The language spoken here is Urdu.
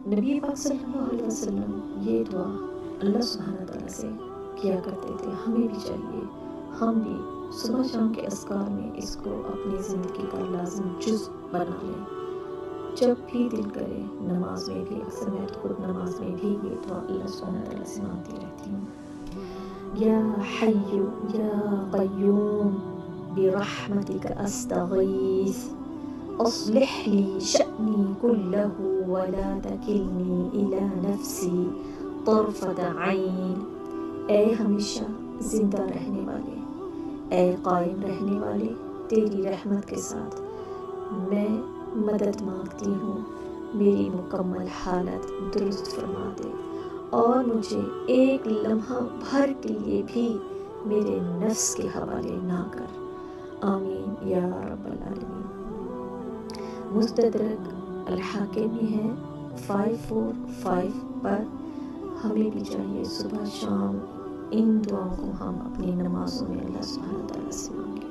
نبی پاک صلی اللہ علیہ وسلم یہ دعا اللہ سبحانہ تعالیٰ سے کیا کرتے تھے. ہمیں بھی چاہیے ہم بھی صبح شام کے اذکار میں اس کو اپنی زندگی کا لازم جز بنا لیں. جب بھی دل کرے نماز میں بھی، اکثر میں تو خود نماز میں بھی یہ دعا اللہ سبحانہ تعالیٰ سے مانگتی رہتی ہوں. یا حی یا قیوم برحمتک استغیث اصلح لی شأنی کلہ ولا تکلنی الی نفسی طرفۃ عین. اے ہمیشہ زندہ رہنے والے، اے قائم رہنے والے، تیری رحمت کے ساتھ میں مدد مانگتی ہوں. میری مکمل حالت درست فرما دے اور مجھے ایک لمحہ بھر کے لیے بھی میرے نفس کے حوالے نہ کر. آمین یا رب العالمین. مستدرک الحاکم میں ہے 545 پر. ہمیں بھی چاہیے صبح شام ان دعاؤں کو ہم اپنی نمازوں میں اللہ سبحانہ تعالیٰ سے مانگیں.